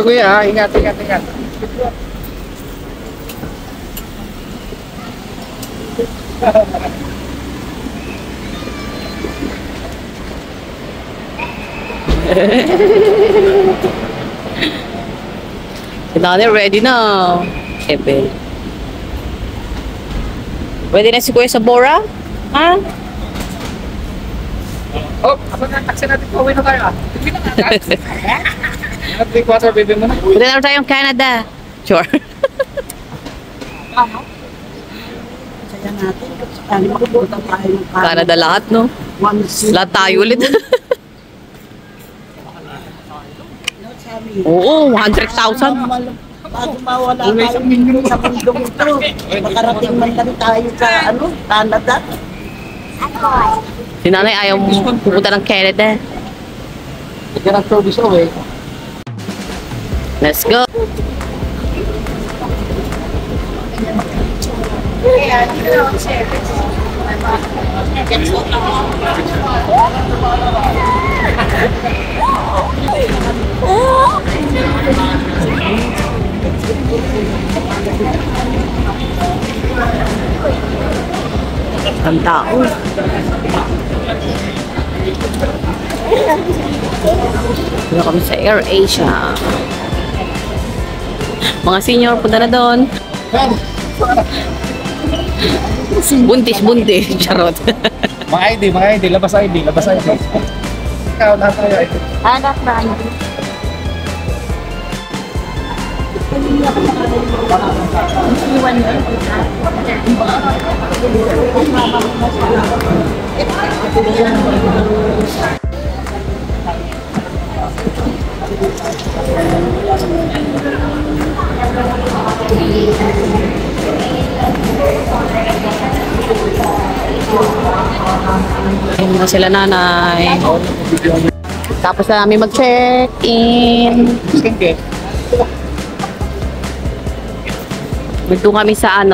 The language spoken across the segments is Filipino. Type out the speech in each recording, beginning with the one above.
Kuya, ingat, ingat, ingat. Si Nanay ready na. Ebe. Ready na si Kuya sa Bora? Ha? Oh, apa na taxi natin pauwi na tayo ah. Hindi na agad. Nag-3 quarter baby mo na. Punta na tayong Canada. Sure. Kaya natin, ano mabubutan tayo ng Canada lahat, no? Lahat tayo ulit. Oo, 100,000. Bago mawala tayo sa mundong ito, makarating man lang tayo sa Canada. Si Nanay ayaw pupunta ng Canada. Hindi na service away. Let's go. Ang tao. Dito kami sa AirAsia. Mga senior, punta na doon. Buntis. Charot. Mga ID, labas ID. Ikaw, lahat tayo ID. Anak na ID. Iwan mo. Ayun na sila Nanay. Tapos na namin mag-check-in. Sige. Dito kami sa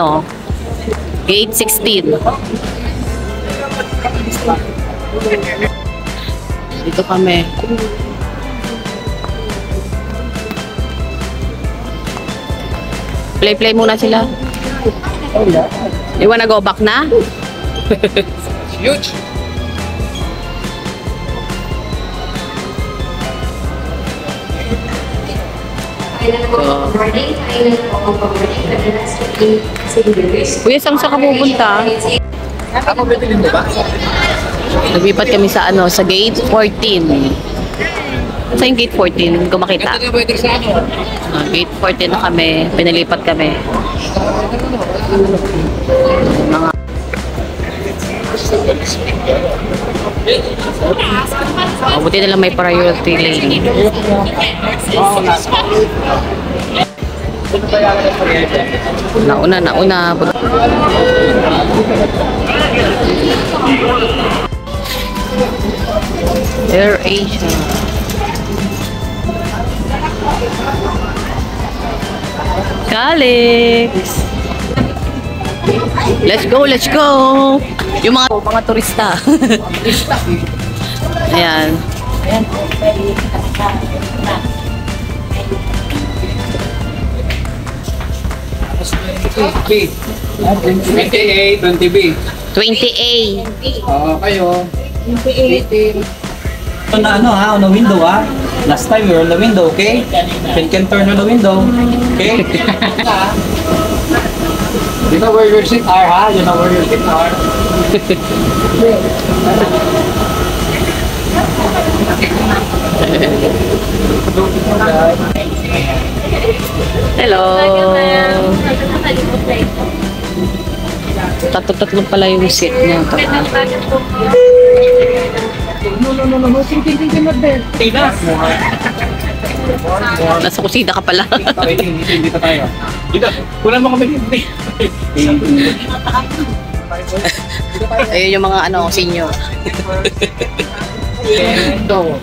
gate 16. Dito kami. Play muna sila. You wanna go back na? Huge. Kuya, saan ka pupunta? Ako bibilin mo ba? Naglipat kami sa sa gate 14. Sa yung gate 14, kung makita. Ito na pwede sa Gate 14 na kami, pinalipat kami. Mga buti na lang may priority lane. Nauna. AirAsia. Calix. Let's go. Yung mga turista. Ayan. B. 20A, 20B. 20A. Oo, kayo. 18. On the window, Last time we were on the window, okay? You can turn on the window, okay? You know where your seat are, ha? You know where your seat are. Hello. Tatlo pala yung seat niya. No. Tina. Nasa kusina ka pala. Hindi pa tayo. Dito, kulang mo kami dito. Ayun yung mga senior.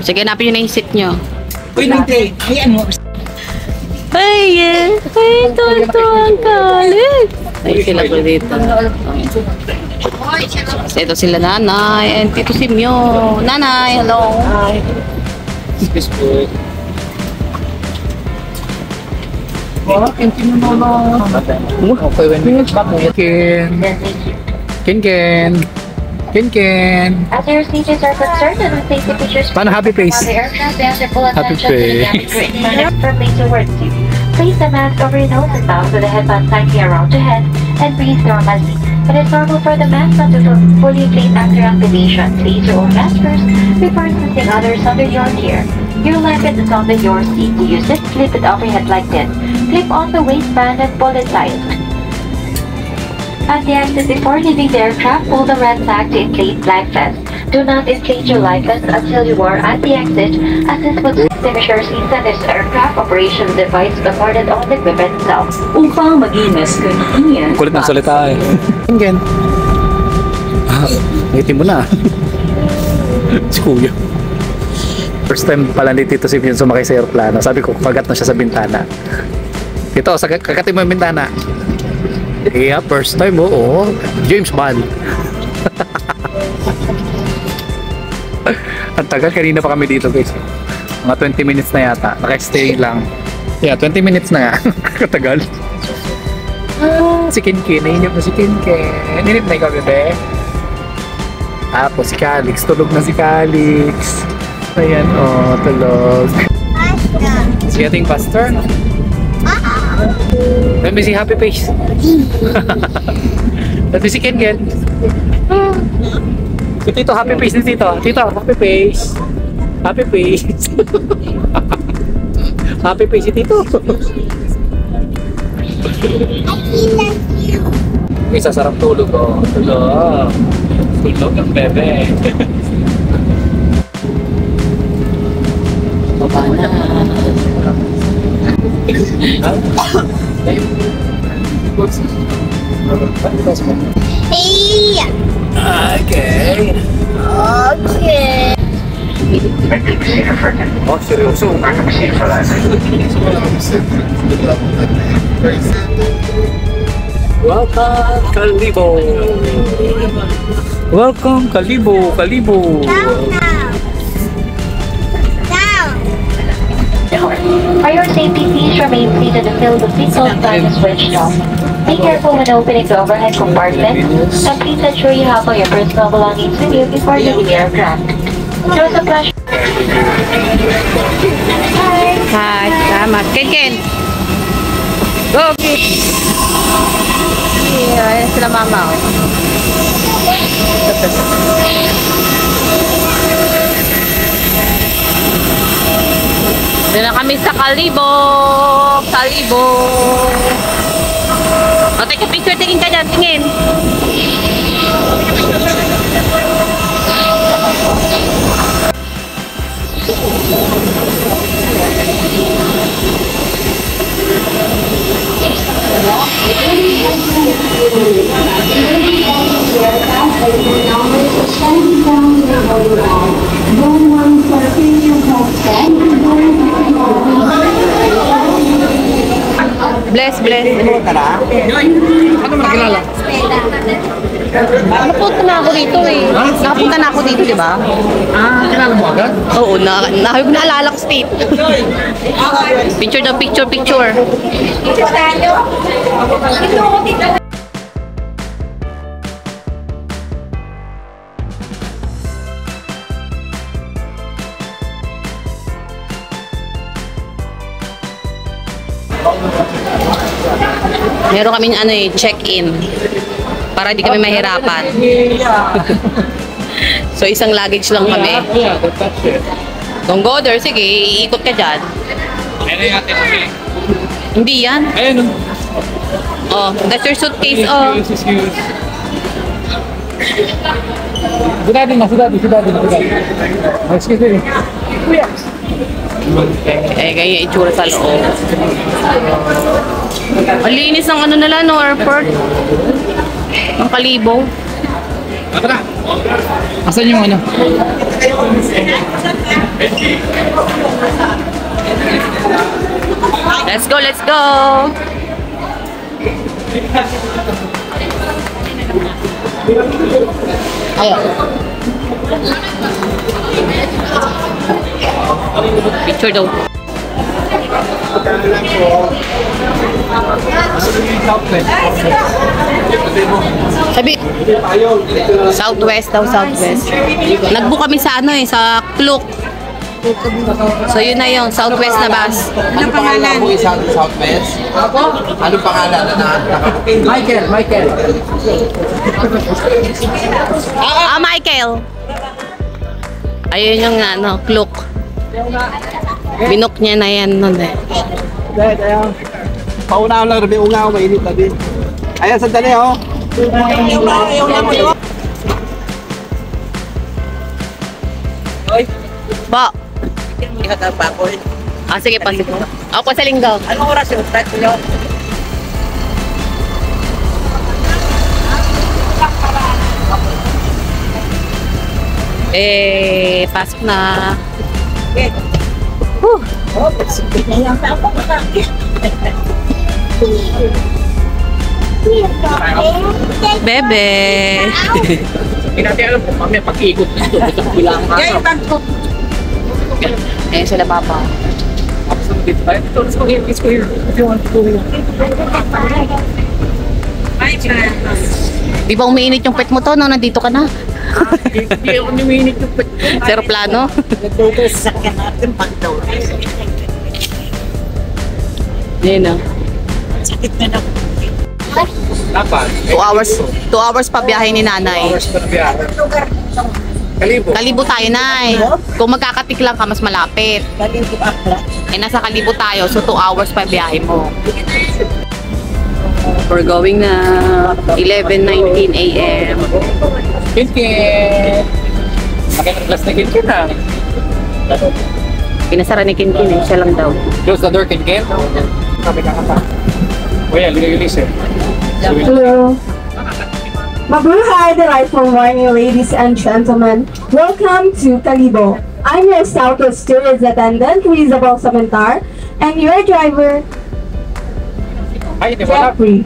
Sige, hanapin nyo na yung seat nyo. Uy, nante! Ayan mo! Ay, ito ang kalit. Ay, sila po dito. Ito sila Nanay and Tito Simyo. Nanay, hello. Okay, when we get back, Ken. As your seats are concerned and safety features Paano happy face? on the aircraft and the full Happy attention to the face. cabin crew firmly towards you. Place the mask over your nose and mouth with the headband tightly around your head and breathe normally. It is normal for the mask not to fully inflate after activation. Place your own mask first before assisting others under your care. Your blanket is under your seat. To use it, flip it over your head like this. Clip on the waistband and pull it tight. At the exit before leaving the aircraft, pull the red tag to inflate life vest. Do not inflate your life vest until you are at the exit, as this would extinguish inside this aircraft operations device recorded on the equipment itself. Upang maging mas convenient. Kulit ng salita eh. Ken. Ngitim mo na. Si Kuya. First time pala ni Tito Simeon sumakay sa aeroplano. Sabi ko, kagat na siya sa bintana. Tito, kagatin mo yung bintana. Yeah, first time oo. James Bond. Ang tagal, kanina pa kami dito guys. Mga 20 minutes na yata. Naka-stay lang. Yeah, 20 minutes na nga. Katagal. Si Kinkin. Nainip na si Kinkin. Nainip na ikaw, bebe. Tapos si Calix. Tulog na si Calix. Ayan, tulog. Is getting faster? Let me see happy face. Let me see Ken. Si Tito, happy face ni Tito. Tito, happy face. Happy face. Happy face si Tito. Isa sarap tulog oh. Tulog. Tulog ang bebe. Baba na. Okay. Oh, seryoso. Welcome, Kalibo. Welcome, Kalibo. For your safety, please remain seated until the seatbelt sign is switched off. Be careful when opening the overhead compartment, and please ensure you have all your personal belongings with you before leaving the aircraft. It was a pleasure. Hi, salamat. Ken. Go, Ken. Ayan sila mama. Doon na kami sa Kalibo. O, take a picture. Tingin ka dyan. Tingin. Bless. Ano mo nakilala? Napunta na ako dito eh. Nakapunta na ako dito, di ba? Kilala mo agad? Oo, naalala ko state. Picture daw, picture. Meron kaming check-in. Para di kami mahirapan. So, isang luggage lang kami. Don't go there. Sige, iikot ka dyan. Ano yung atin kami? Hindi yan. Ayun. Oh, that's your suitcase. Oh. Excuse. Sudadi na. Excuse me. Kuya. Eh, kaya itsura sa loob. Ang linis ng nila, no, airport. Ang Kalibo. Tara. Asan yung ano? Let's go. Ayan. Picture daw. Sabi, Southwest daw, Southwest. Nag-book kami sa ano eh, sa Klook. So yun na yung Southwest na bus. Ano pangalan mo isa sa Southwest? Ano pangalan na Michael. Michael. Ayun yung ano, Klook. Binook niya na yan nun eh. Paunahan lang rin, unga ako, mainit na din. Ayan, sandali oh. Ba? Ihata pa ako. Sige pa, sige. Ako sa linggo. Anong oras yung flight ko yun? Pasok na. Pinayang pa ako makakit. Bebe. Hindi natin alam kung mamaya pag-iikot dito. Gusto ko bilang Sila papa. Tapos nung dito tayo. Let's go here. Let's go here. If you want to go here. Di ba umiinit yung pet mo to nung nandito ka na? Hindi ako numinit yung pet. Zero plano? Nagdito sa sakyan natin pag daw. Yun na. Sakit na na. Dapat. 2 hours pa biyahe ni nanay. Hours pa na biyahe. Kalibo. Kalibo tayo, nay. Kung magkakatik lang ka, mas malapit. Galing ko akla. Nasa Kalibo tayo, so 2 hours pa biyahe mo. We're going na 11:19 a.m. Kinkin. Nakita-glass na Kinkin na. Pinasara ni Kinkin eh, siya lang daw. Close the door, Kinkin. Sabi ka pa. O yan, lilis eh. Hello. Mabuhay, delightful morning, ladies and gentlemen. Welcome to Kalibo. I'm your Southwest Tourist attendant, Isabel Samantar, and your driver, Ay, di ba? Jeffrey.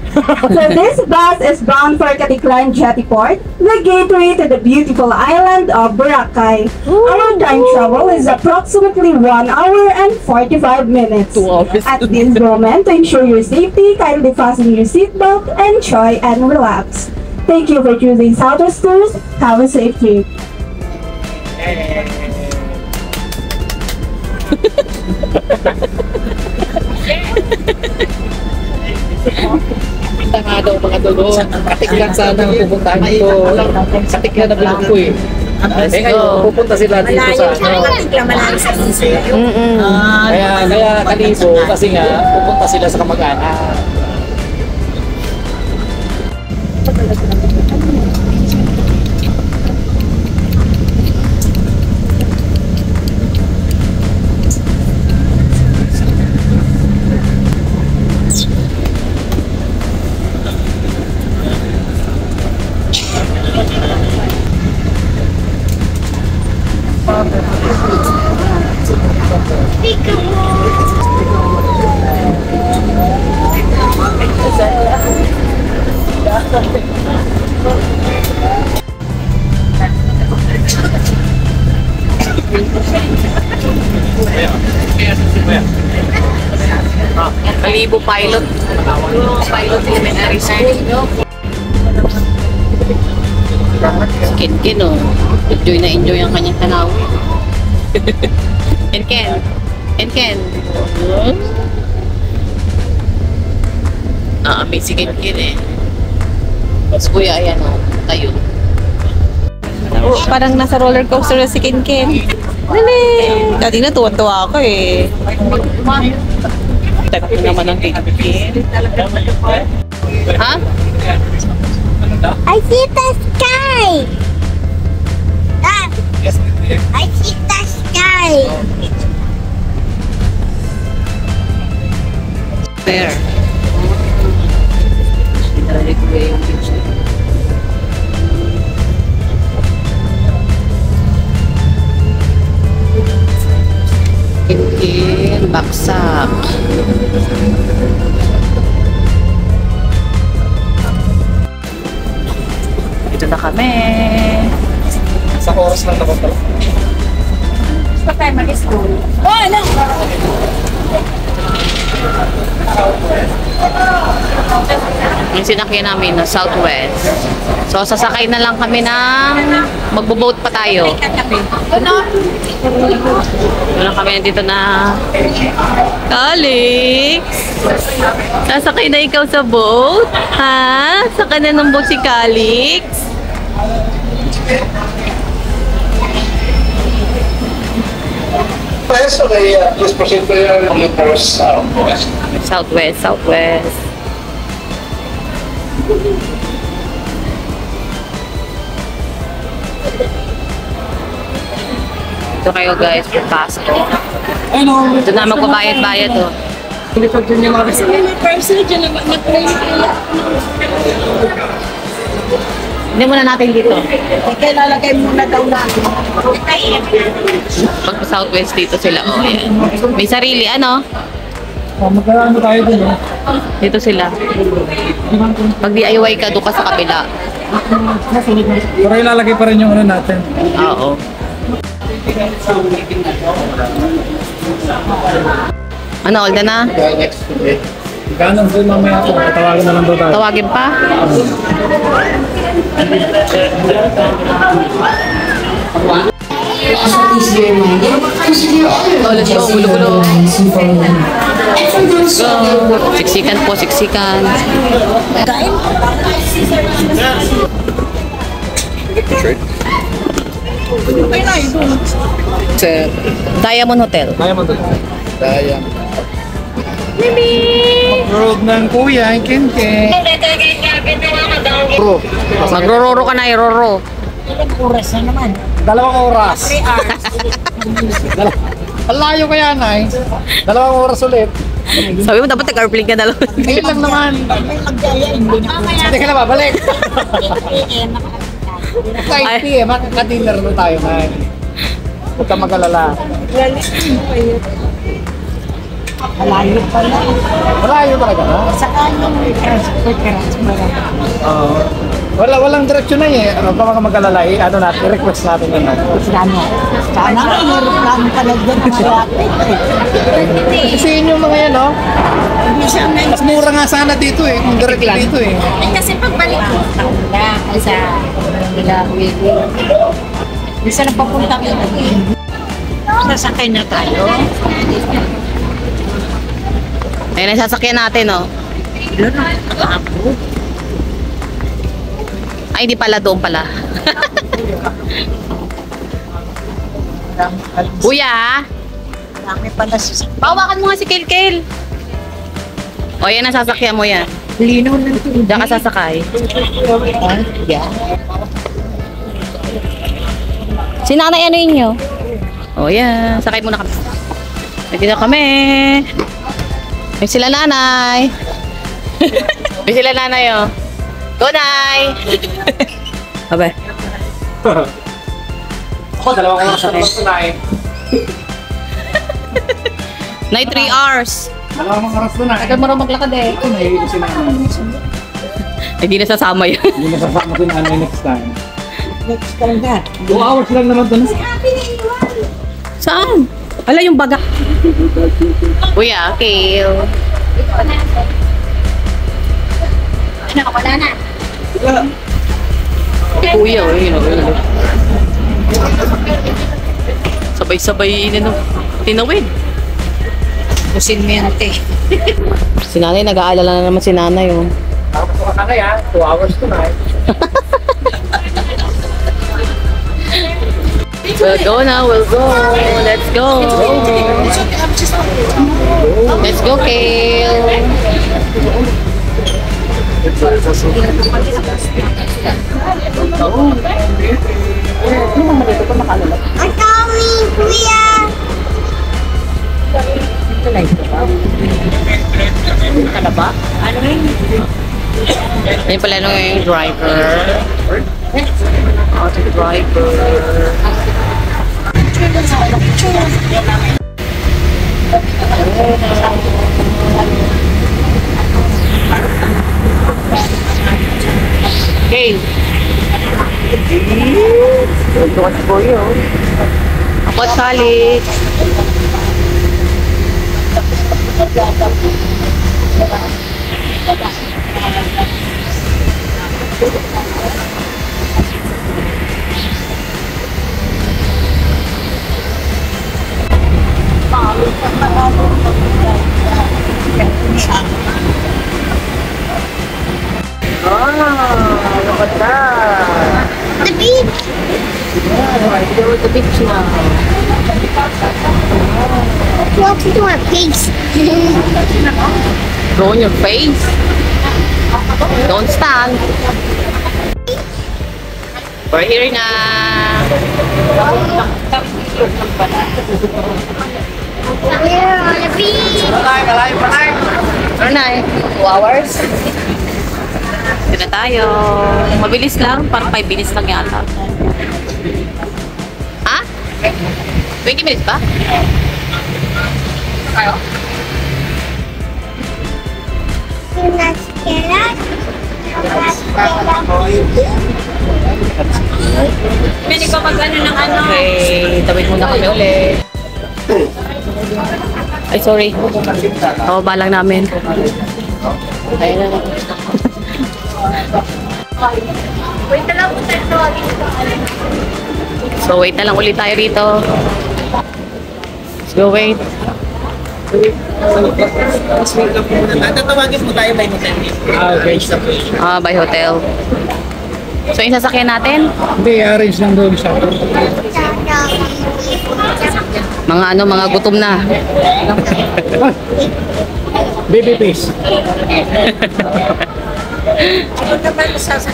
So this bus is bound for Katiklan Jetty Port, the gateway to the beautiful island of Boracay. Our time travel is approximately 1 hour and 45 minutes. 2 hours. At this moment, to ensure your safety, kindly fasten your seatbelt, enjoy and relax. Thank you for choosing Southwest Tours. Have a safe trip. Punta nga daw mga dulo. Katiklan sana ang pupuntahan ito. Katiklan na bilang ko eh. Eh ngayon, pupunta sila dito sa ano. Katikla malalim sa isip. Kaya Kalibo kasi nga pupunta sila sa kamag-anak. Kalibo Pilot. Pilot Elementary School. Kinkin oh. Enjoy na enjoy ang kanyang tanaw. Kinkin. Kinkin. May si Kinkin eh. Tapos kuya, ayan oh. Tayo. Parang nasa roller coaster na si Kinkin. Dali! Dati na tuwan-tuwa ako eh. Teka ko naman ang Kinkin. Ha? I see the sky. Dad, I see the sky. There. Sinali ko yung picture. Kinkin, baksak. Dito na kami. Sa oras lang na punta. Basta tayo mag-school. Oh, ano? Yung sinakyan namin na Southwest. So, sasakay na lang kami ng magbo-boat pa tayo. Wala kami nandito na Calix. Sasakay na ikaw sa boat? Ha? Sakay na ng boat si Calix? Okay, please proceed to your course southwest. Southwest. Ito kayo guys, pasok. Ito na magbabayad-bayad oh. Hindi muna natin dito. Kaya lalagay muna daw natin. Pag sa Southwest dito sila, oh, ayan. May sarili, ano? Magkano tayo dun, eh? Dito sila. Pag DIY ka, doon ka sa kabila. Pero ilalagay pa rin yung ano natin. Oo. Ano, all na? Ganun doon mamaya ako. Tawagin na lang daw tayo. Tawagin pa? Oh, let's go, gulo-gulo. Let's go. Siksikan po, siksikan. Sir. Diamond Hotel. Road ng kuya, kinke. Bro, Magrororo ka na, iroro. Ilang oras na naman. 2 oras. 3 hours. Ang layo kaya, Nay. 2 oras ulit. Sabi mo, dapat nag-airplane ka na lang. Ngayon lang naman. May magdaya, hindi na po. Hindi ka na babalik. PM. Kahit PM, makaka-dinner na tayo, Nay. Huwag ka mag-alala. Malayo pala. Malayo talaga, ha? Saka yung transport. Oo. Walang direksyon na eh. Huwag ka mag-alala eh. Ano natin, request natin yun. Sana meron plano pala dyan sa atin. Kasi yun yung mga yan, no? Mas mura nga sana dito eh. Kung direct dito eh. Kasi pagbalik ko. Sa nila, isa na papunta ko. Sasakay na tayo. Ayun ang sasakyan natin, oh. Ay, di pala, doon pala. Kuya, Dami pala sa bawakan mo nga si Kilkil. O, yan ang sasakyan mo yan. linaw ng tubig. Diyan ka sasakay. Yeah. Si nanay, ano yun nyo? O, yan. Sakay muna kami. Nandito kami. May sila nanay. May sila nanay, oh. Go, Nay! Abay. Ako, 2 oras na lang Nay. Nay, 3 hours. 2 oras na Nay. Tagal mo rin maglakad eh. Ito, nahihilig si Nanay. Hindi na sasama yun. Hindi nasasama si Nanay next time. Next time na. 2 hours lang naman doon. Saan? Ala, yung baga. Kuya, Kale. Wala na. Kuya, oh, yun, oh. Sabay-sabay, tinawid. Kusinmente. Si nanay, nag-aalala na naman si nanay, oh. Tapos ka Nanay ha, 2 hours tonight. We'll go now, we'll go. Let's go. Let's go, Kale. Ang dami, kuya. Ano ba? Ayun pala nung yung driver. Oh, the driver. Okay. Tuwas po yun. Ako at Calix. The beach. The beach na. What's to our face? Go on your face. Don't stand. We're here na. We're on the beach. Ano na eh? 2 hours? Ito na tayo. Mabilis lang. Parang 5 minutes lang yata. Ha? 20 minutes ba? Kayo? You're not scared? Pwede ko mag-ano ng ano? Okay, tawid muna kami ulit. Ay, sorry. Bababa lang namin. Ayun na. Wait na lang po tayo. So, wait na lang ulit tayo rito. Let's go wait. Tatawagin mo tayo by hotel. By hotel. So, yung sasakyan natin? Hindi, arrange lang doon siya. Mga gutom na. Baby face.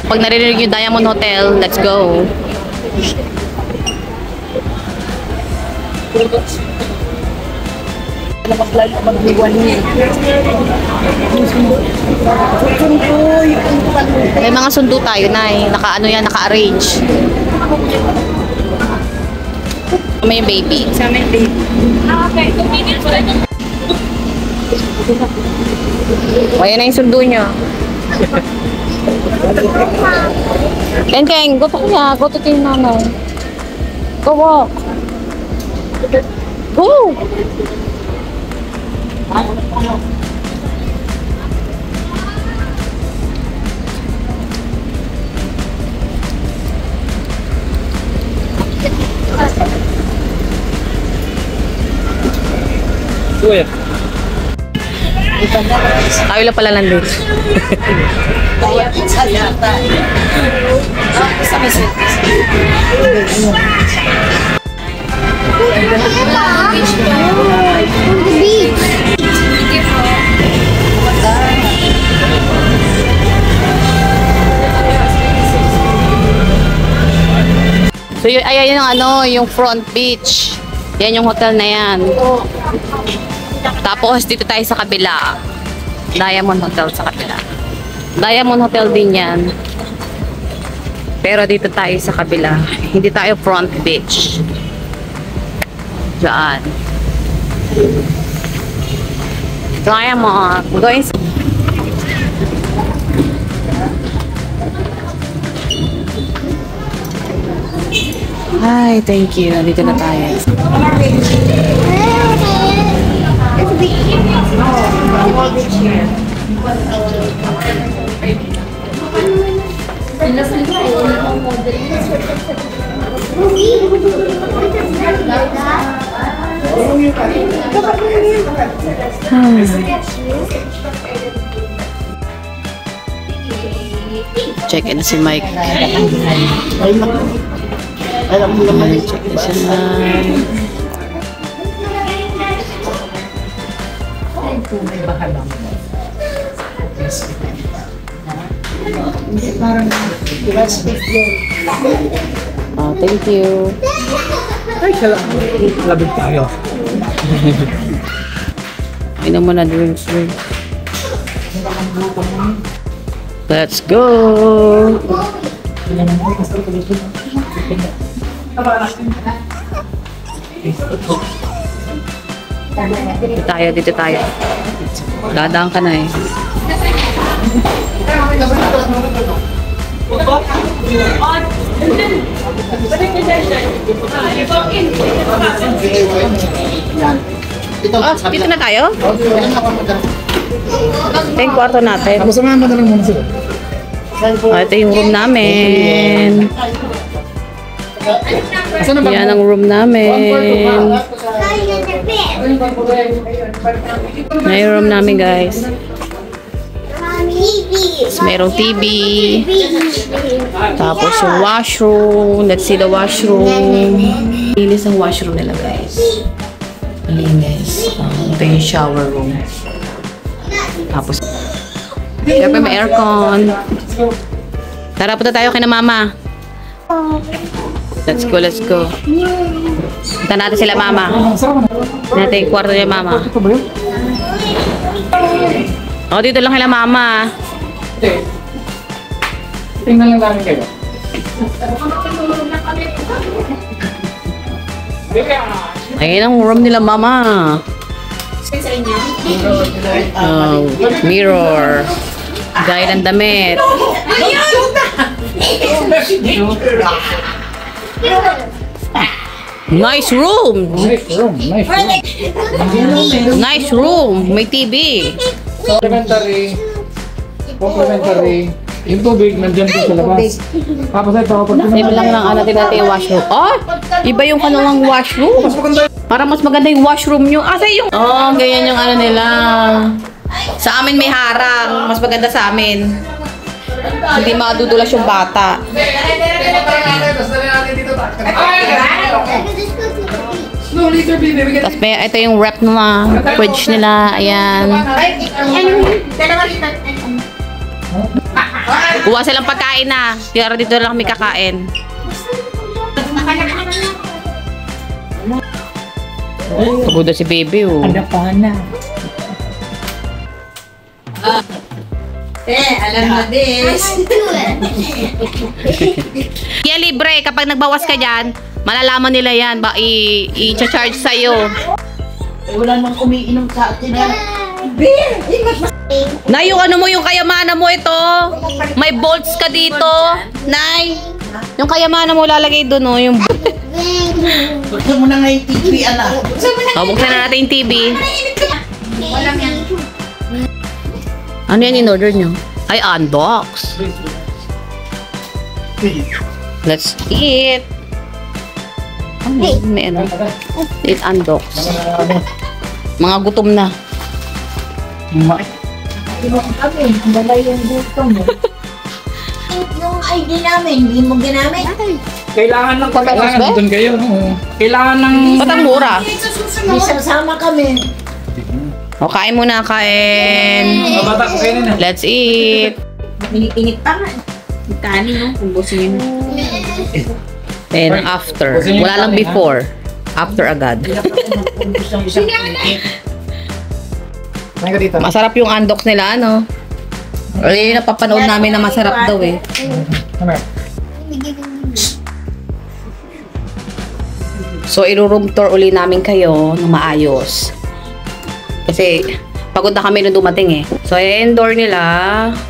Pag narinig yung Diamond Hotel, let's go. May mga sundo tayo na eh. Naka-arrange. May baby. O, yan na yung sundo nyo. Keng, gusto ko niya. Gusto ko yung nanay. Go walk. Go! Kuya. Tayo lang pala nandito. Kaya pizza yata. Sa mesin. The beach. So, ayan yung front beach. Yan yung hotel na yan. Tapos, dito tayo sa kabila. Diamond Hotel sa kabila. Diamond Hotel din yan. Pero dito tayo sa kabila. Hindi tayo front beach. Diyan. Diamond. Going sa... Hi, thank you. Nandito na tayo. Check in si Mike. Alam mo naman. Check in si Mike. Oh, thank you. Ay, labig tayo. Inom mo na drinks. Let's go! Dito tayo. Dadaan ka na eh. Dito na tayo? Ito yung kwarto natin. Tapos samahan mo na lang muna sila. Ito yung room namin. Yan ang room namin. Yan yung room namin, guys. Merong TV. Tapos yung washroom. Let's see the washroom. Linis ang washroom nila, guys. Linis. Ito yung shower room. Tapos, syempre may aircon. Tara, punta tayo kay na mama. Let's go, let's go. Punta natin sila mama. Natin yung kwarto niya mama. O, dito lang kila mama. Tingnan lang namin kayo. Ayun ang room nila mama. Oh, mirror. Gaya ng damit. Nice room. Nice room. Nice room. Nice room. May TV. Complimentary. Complimentary. Yung tubig, nandyan po sa labas. Tapos ito, Same lang lang natin yung washroom. Oh, iba yung kanilang washroom. Para mas maganda yung washroom nyo. Asa yung... Oh, ganyan yung ano nila. Sa amin may harang. Mas maganda sa amin. Hindi madudulas yung bata. Tapos may ito yung rep na fridge nila. Ayan. Kuha silang pagkain na. Tira dito lang kami kakain. Pagod na si baby, oh. Ano pa na? Alam mo this. Kaya libre, kapag nagbawas ka dyan, malalaman nila yan. I-charge sa'yo. Wala nang umiinom sa atin. Nay, yung ano mo, yung kayamanan mo ito. May bolts ka dito. Nay, yung kayamanan mo lalagay doon, oh. Yung... Buksan mo na nga yung TV, anak. Oh, buksan na natin yung TV. Ano yan in-order nyo? Ay, unbox. Let's eat. May ano? Eat unbox. Mga gutom na. Yung ID namin, hindi mo ginamit. Kailangan ng kailangan doon kayo. Kailangan ng... Ba't ang mura? May sasama kami. O, kain muna, kain. Mabata ko kayo na. Let's eat. Minipingit pa nga. Kanin, no? Kung busin. Then, after. Wala lang before. After agad. Masarap yung unbox nila, ano? Ay, napapanood namin na masarap daw, eh. So, i-room tour uli namin kayo ng maayos. Kasi, pagod na kami nung dumating, eh. So, i-endor nila.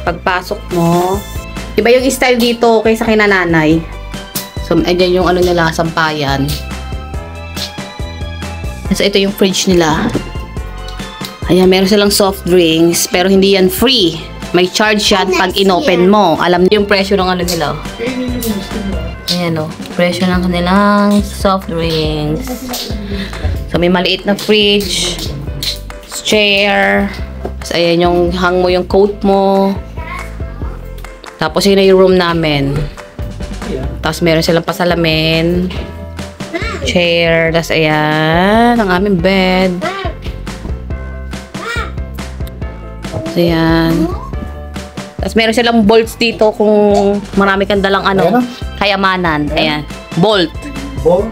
Pagpasok mo. Iba yung style dito kaysa kay nanay. So, andyan yung ano nila, sampayan. So, ito yung fridge nila. Ayan, meron silang soft drinks, pero hindi yan free. May charge yan pag inopen mo. Alam niyo yung presyo ng ano nila. Ayan o, presyo ng kanilang soft drinks. So, may maliit na fridge, chair. Tapos, ayan yung hang mo yung coat mo. Tapos, yun na yung room namin. Tapos, meron silang pasalamin. Chair. Tapos, ayan, ang aming bed. Ayan. Tapos meron silang bolts dito kung marami kang dalang ano, kayamanan. Ayan. Bolt. Bolt?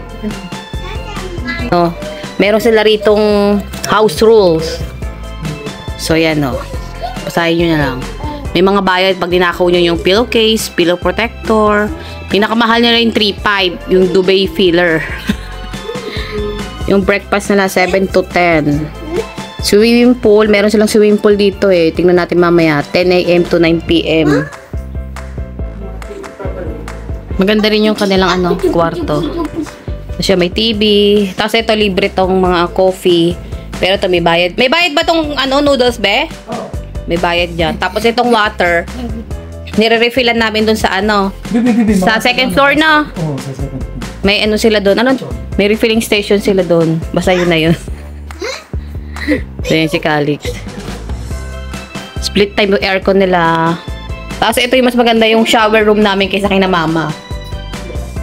No. Meron sila ritong house rules. So, ayan, no. Basahin nyo na lang. May mga bayad pag dinakaw nyo yung pillowcase, pillow protector. Pinakamahal nila yung 3.5, yung Dubai filler. Yung breakfast nila, 7 to 10. Swimming pool, meron silang swimming pool dito eh. Tingnan natin mamaya, 10 AM to 9 PM. Maganda rin yung kanilang ano, kwarto. Kasi may TV. Tapos ito libre tong mga coffee. Pero ito may bayad. May bayad ba tong ano, noodles, be? May bayad dyan. Tapos itong water, Nire-refillan namin dun sa ano. Sa second floor na. Oo, sa second floor. May ano sila doon. Ano? May refilling station sila doon. Basta yun na yun. So yun si Calix. Split time yung aircon nila. Tapos ito yung mas maganda yung shower room namin kaysa kina mama.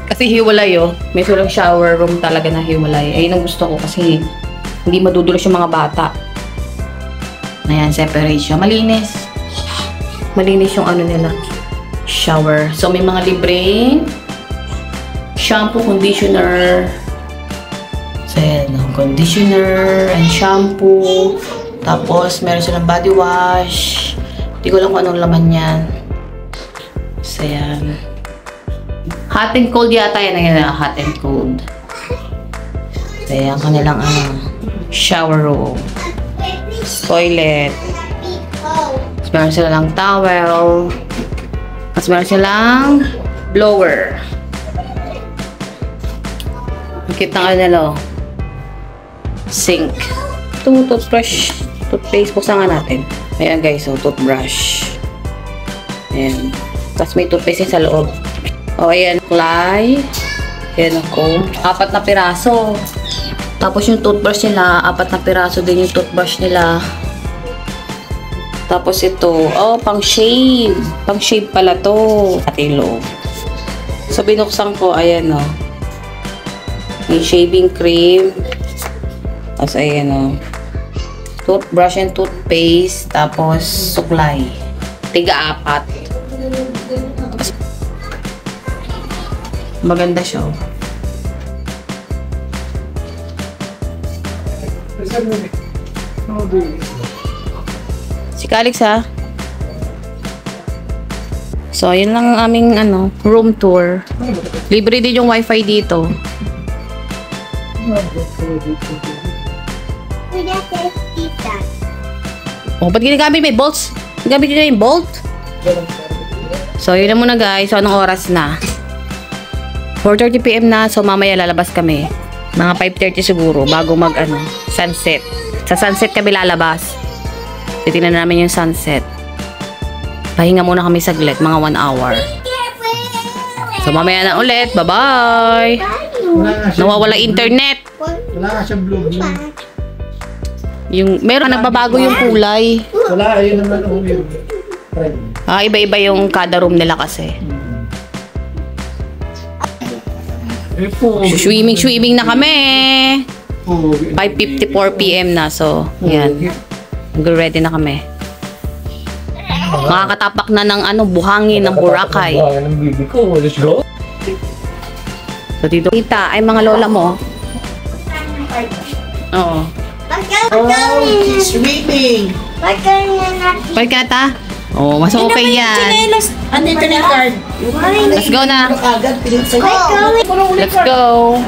Kasi hiwalay oh. May sulang shower room talaga na hiwalay. Ayun ang gusto ko kasi hindi madudulas yung mga bata. Ayan, separate siya. Malinis. Malinis yung ano nila. Shower. So may mga libreng shampoo, conditioner. So ayan, conditioner and shampoo. Tapos meron silang body wash. Hindi ko lang kung anong laman yan. So ayan. Hot and cold yata yan. Ayan, hot and cold. So ayan, kanilang shower room. Toilet. Tapos meron silang towel. Tapos meron silang blower. Cute ng ano nila. Sink. Ito, toothbrush. Toothpaste. Buksan nga natin. Ayan guys, so toothbrush. Ayan. Tapos may toothpaste sa loob. O, ayan. Clay. Ayan ang comb. 4 na piraso. Tapos yung toothbrush nila, 4 na piraso din yung toothbrush nila. Tapos ito, oh, pang shave. Pang shave pala to. At yung loob. So, binuksan ko, ayan o. May shaving cream. Tapos, ayan o. Toothbrush and toothpaste. Tapos, suklay. Tiga-4. Maganda siya. Si Calix ha. So, yun lang ang aming room tour. Libre din yung wifi dito. Oh, ba't ginagamit may bolts? Ginagamit nyo na yung bolt? So, yun na muna guys. So, anong oras na? 4:30 PM na. So, mamaya lalabas kami. Mga 5:30 siguro. Bago mag, sunset. Sa sunset kami lalabas. Titignan namin yung sunset. Pahinga muna kami saglit. Mga 1 hour. So, mamaya na ulit. Bye-bye! Nawawala internet. Wala ka siyang blue. Yung, meron nagbabago yung kulay. Wala, ayun naman ang yun. Iba-iba yung kada room nila kasi. Swimming na kami. 5:54 PM na. So, yan. Ready na kami. Makakatapak na ng buhangin ng Boracay. Let's go. So, dito kita ay mga lola mo. Oo. Swimming. Balik ka na ta? Oo, mas okay yan. Andito na yung card. Let's go na. Agad, pinagsayo. Let's go.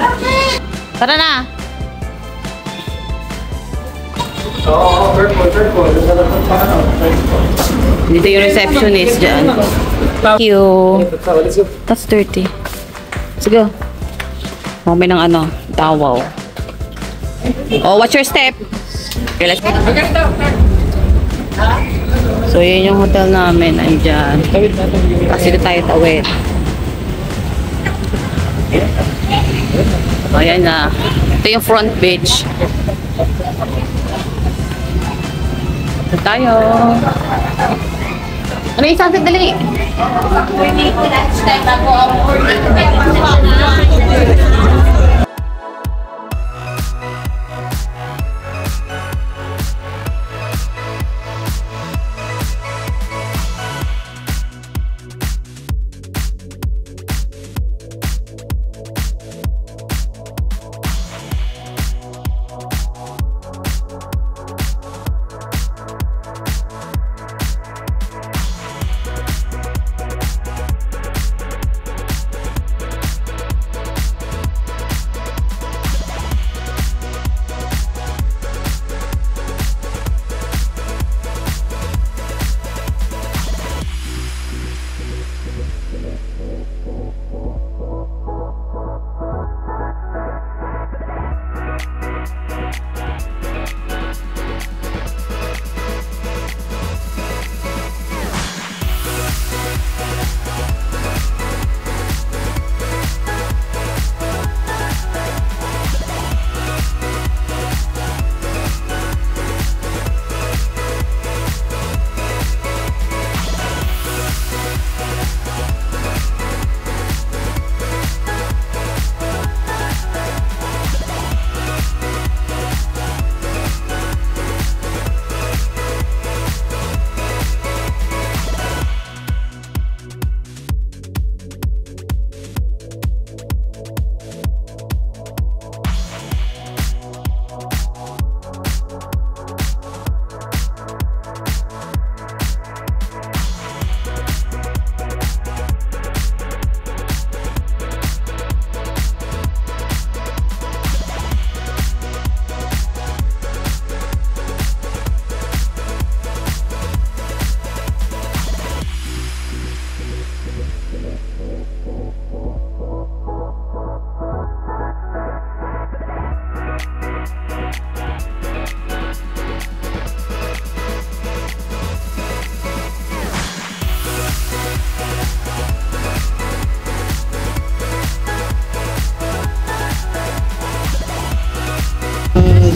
Tara na. Dito yung receptionist dyan. Thank you. That's dirty. Let's go. May ng towel. Oh, watch your step. Okay, let's go. So, yun yung hotel namin. Andyan. Kasi dito tayo tawid. So, ayan na. Ito yung front beach. Ito tayo. Ano yung sunset? Dali!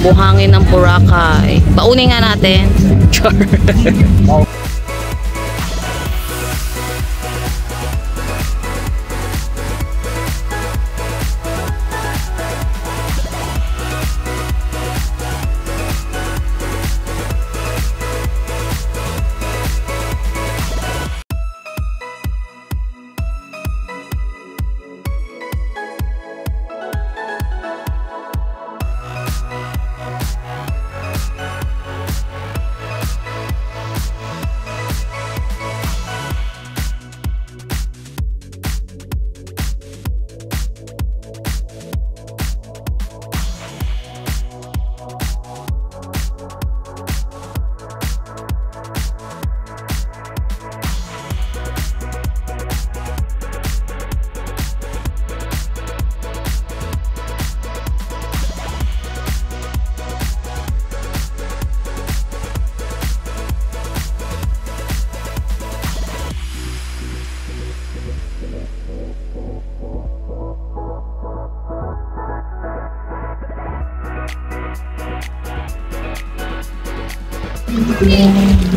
buhangin ng Boracay. Baunin nga natin. Char.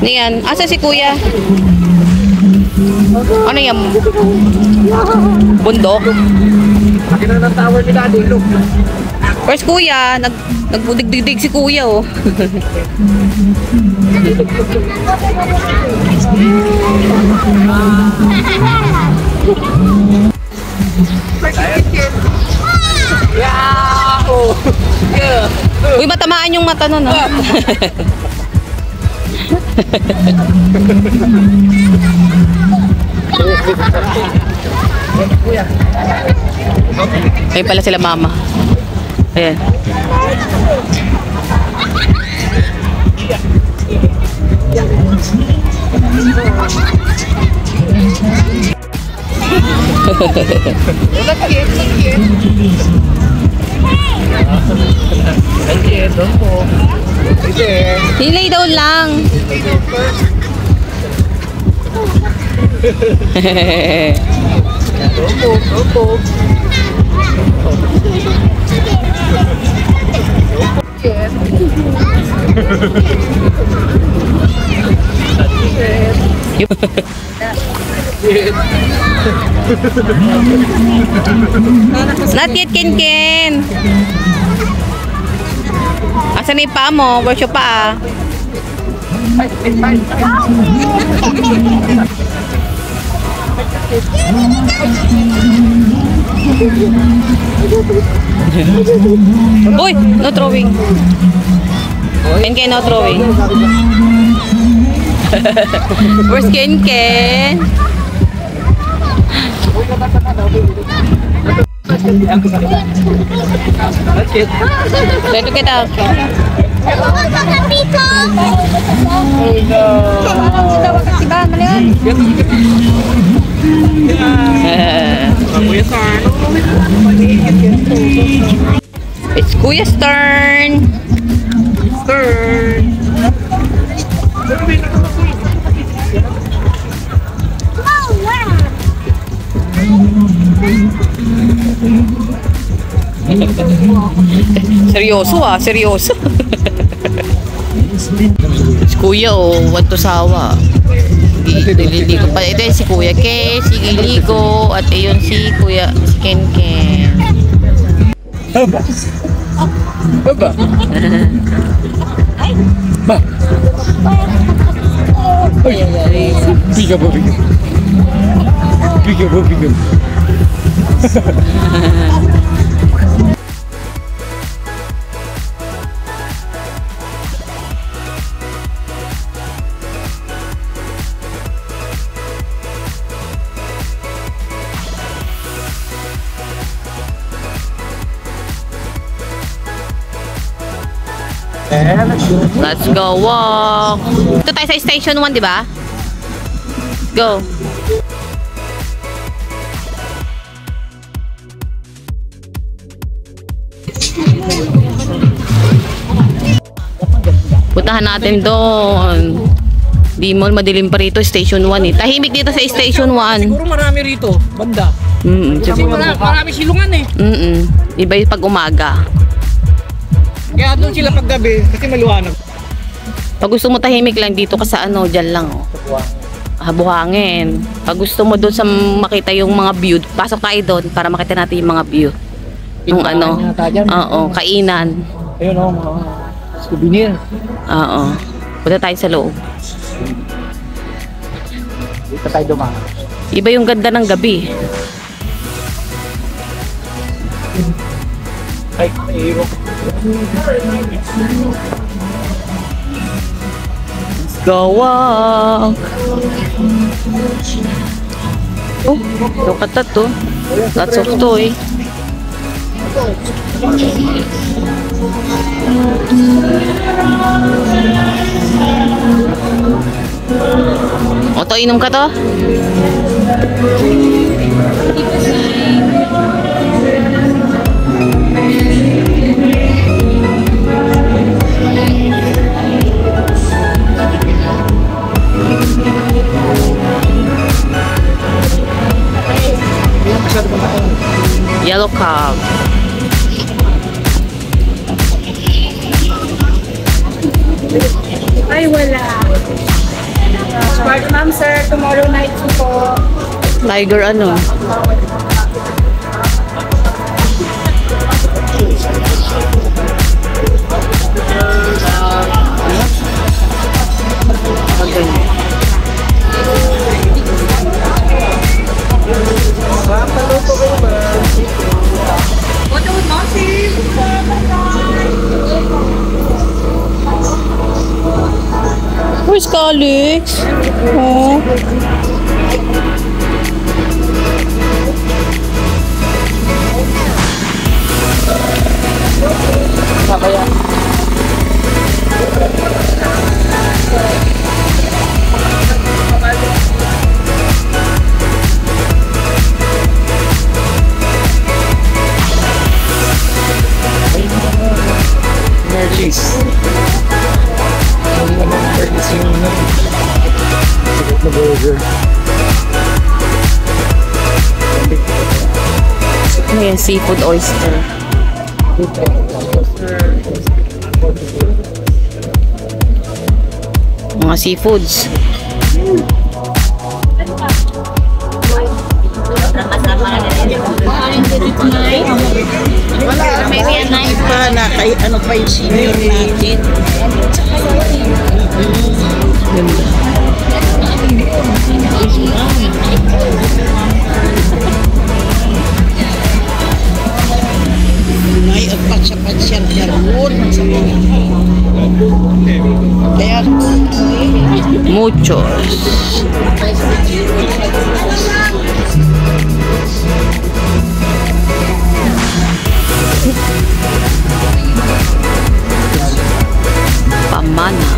Ano yan? Asa si kuya? Ano yan? Bundok? Akin na ng tower ni Daddy, look. Where's kuya? Nagbudig-dig si kuya, oh. Uy, matamaan yung mata nun, ah. Ayun pala sila mama. Ayan. Nilay daw lang. Not yet, Ken. Asan yung paa mo? Where's your paa? Uy! No throwing. Ken, no throwing. Where's Ken? Let it out. It's Kuya's turn. Seryoso ah, seryoso. Si Kuya oh, want to sawa. Nililigo pa. Ito yung si Kuya Ke, si Giligo, at ayun si Kuya, si Ken. Baba. Baba. Ba. Ay, biga ba. Let's go walk. Ito tayo sa station 1, di ba? Go. Puntahan natin doon. Di mo madilim pa rito, station 1 eh. Tahimik dito sa station 1. Siguro marami rito, banda. Siguro. Marami silungan eh. Iba yung pag umaga. Kaya doon sila paggabi kasi maliwanag. Pag gusto mo tahimik lang, dito ka sa ano, dyan lang. Buhangin. Pag gusto mo doon sa makita yung mga view, pasok tayo doon para makita natin yung mga view. Yung ano, oo, kainan. Ayun o, mga souvenir. Oo. Punta tayo sa loob. Dito tayo dumaan. Iba yung ganda ng gabi. Ay, iiwan. Gawang. Oh, look at that oh. Lots of toy. O to, inom ka to? Yellow cab. Ay, wala. Smart ma'am, sir. Tomorrow night po. Tiger ano? Where's Alex? Oh. Energies. Sagot na burger. Ayan, seafood oyster. Mga seafoods. Wala, may night pa na kay ano pa yung senior natin. May agpatsa-patsa daron. Kaya Muchos. Pamana.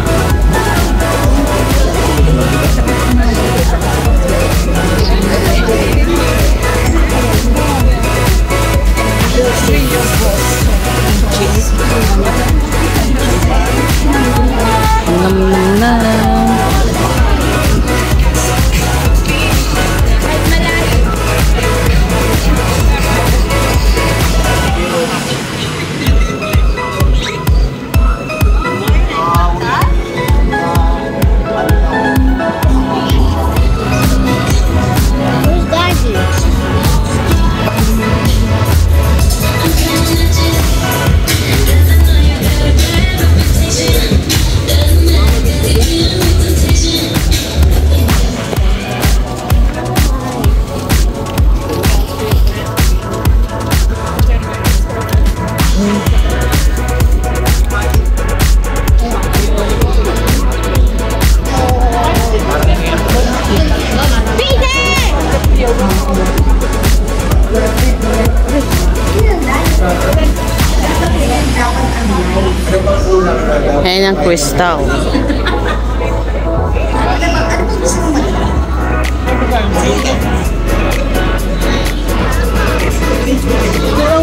Ayan ang crystal.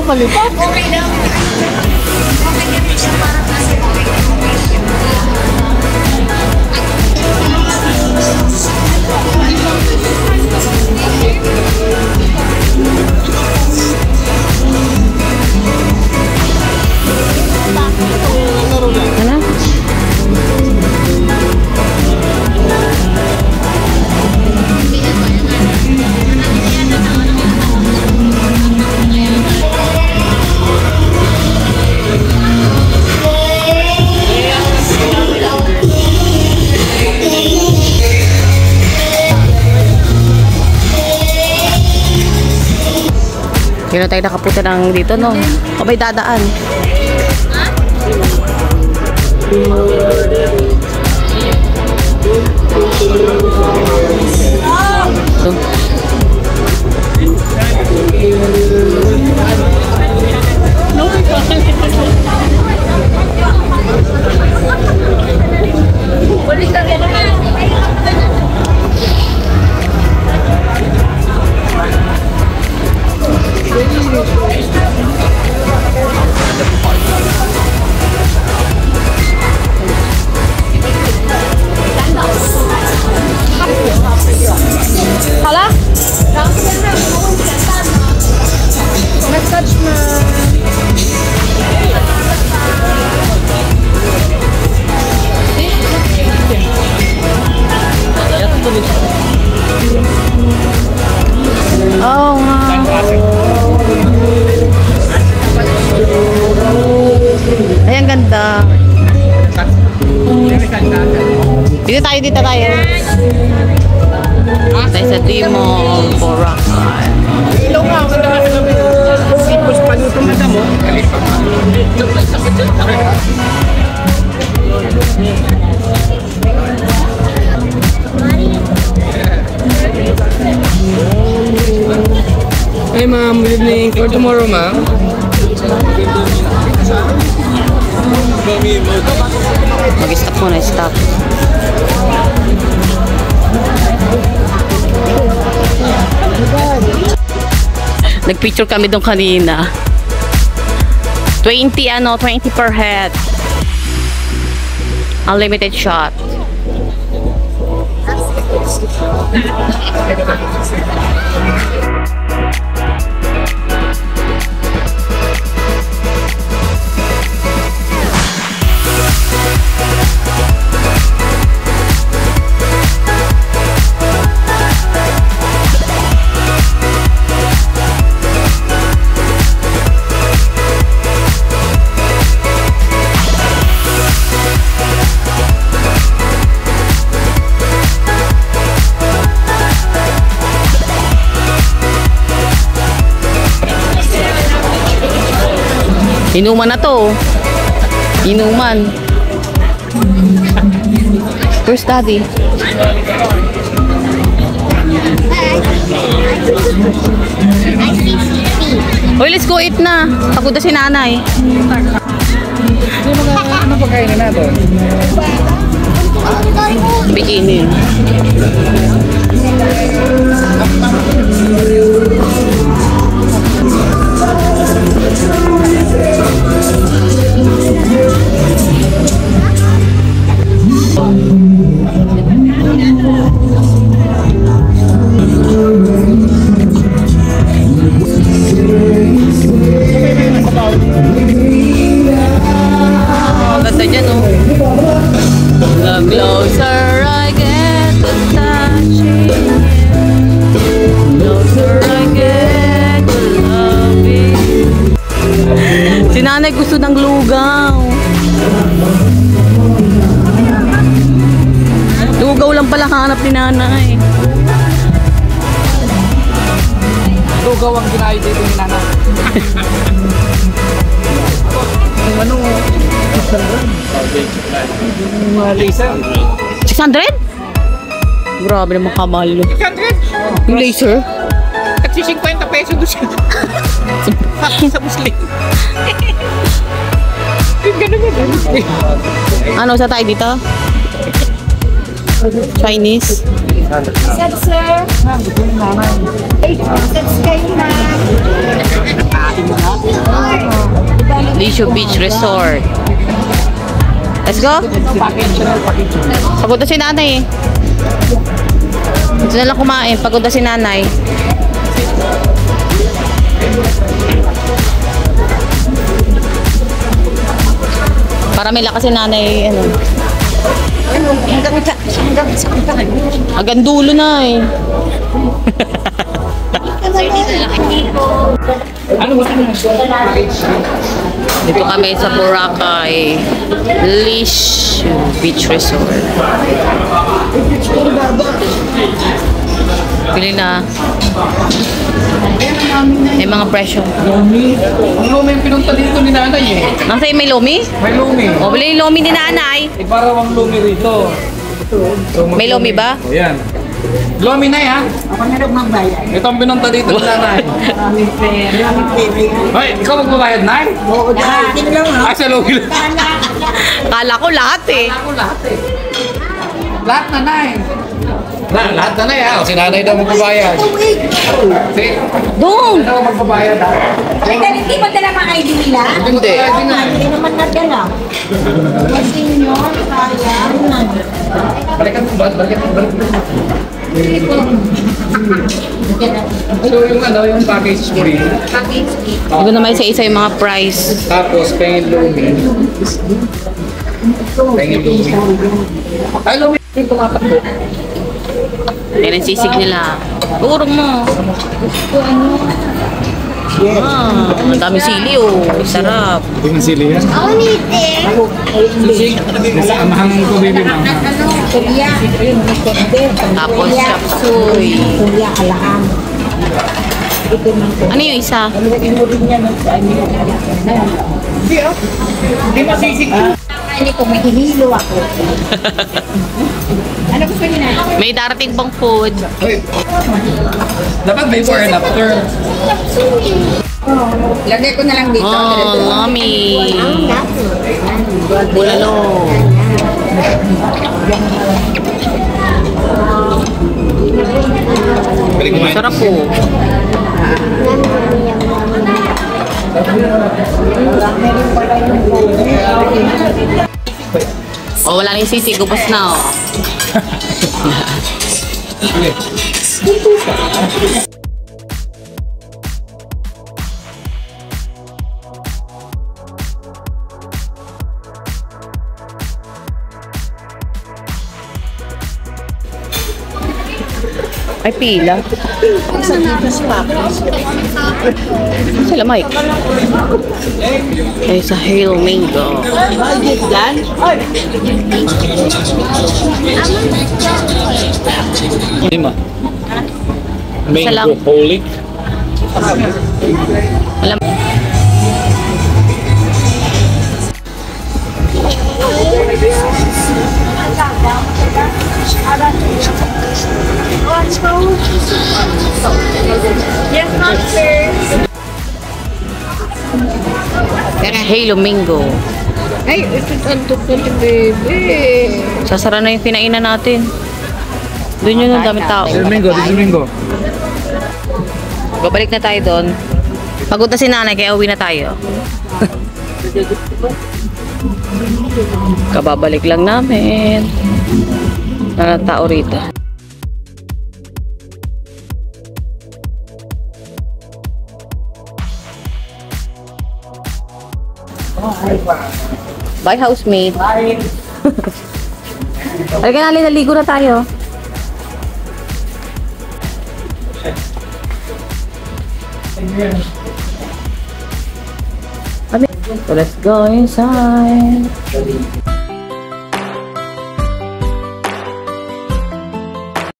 Okay lang. Okay lang siya para kasi okay. Hindi na tayo nakapunta ng dito, no? O may dadaan. Hala? Massage na. Oo nga. Ay, ang ganda. Dito tayo, dito tayo. Tayo sa Dimong, Boracay. Ilaw nga, ang ganda ka namin. Sipos pa nito mata mo. Hey ma'am, good evening. For tomorrow ma'am. Mag-stop muna, stop. Nagpicture kami doon kanina. 20 per head. Unlimited shot. Inuman na to. Inuman. Where's daddy? Hoy, let's go eat na. Pagod na si nanay. Ano pa kainin natin? Bikini. Ganda dyan, oh. The closer I get to touching you, closer I get to loving. Si nanay gusto ng lugaw. Lugaw lang pala hanap ni nanay. Lugaw ang ginayo dito ni nanay. Ano? 600? Grabe naman kamahal no. 600? Yung laser? Kasi 50 pesos doon siya. Sa Muslim. Ganun yan. Ano sa tayo dito? Chinese? Set, sir. 8 sets kayo na. Leisure Beach Resort. Let's go. Pagod na si nanay eh. Ito na lang kumain. Pagod na si nanay. Para may lakas si nanay. Ano. Hanggang dulo na eh. Dito kami sa Boracay Leisure Beach Resort. Pili na. May mga presyo. Lomi. Ang lomi yung pinunta dito ni nanay eh. Nasa may lomi? May lomi. O, bili yung lomi ni nanay. Eh, parang ang lomi rito. May lomi ba? O, yan. Lomi na ha? Ako na lang magbayad. Ito ang pinunta dito ni nanay. Maraming pera. Hoy, ikaw magbabayad, nay? Oo, dahil lang ha. Ay, sa lomi lang. Kala ko lahat eh. Ako lahat eh. Lahat na, nay. Lahat na, nay ha? O, si nanay daw magbabayad. Si, Dong! daw magbabayad ha? Ay, dahil hindi mo dala mga ID nila? Hindi. Hindi naman nadala. Kasi nyo, sayang na. Balikan mo ba? Balikan mo. So yung ano, yung package free. Hindi ko naman isa-isa yung mga price. Tapos pengin lumi. Pengin lumi. Ay, lumi. Yung tumatakbo. Yan ang sisig nila. Urong mo. Ah, ang dami sili oh. Sarap. Yung sili yan. Sisig. Mahang ko baby mama. Tapos chapsuy. Kuya, alaan. Ano yung isa? Hindi masisig. Hindi ko, may hinilo ako. Ano gusto niyo na? May darating bang food? Dapat before and after. Lagay ko na lang dito. Oh, mommy. Bulalo. Sarap po. Oh, wala na yung sisig. Ubus na oh. Ay, pila. Sila, Mike. Ay, sa Hail Mango. Lima. Salam. Mango holy. Alam. Yes, monster. Halo Mango. Ay, ito antok na ni baby. Sasara na yung pinainan natin. Doon yun ang dami tao. Domingo. Babalik na tayo doon. Pagod na si nanay, kaya uwi na tayo. Kababalik lang namin. Wala na tao rito. Bye, housemate. Halika na, naligo na tayo. So let's go inside.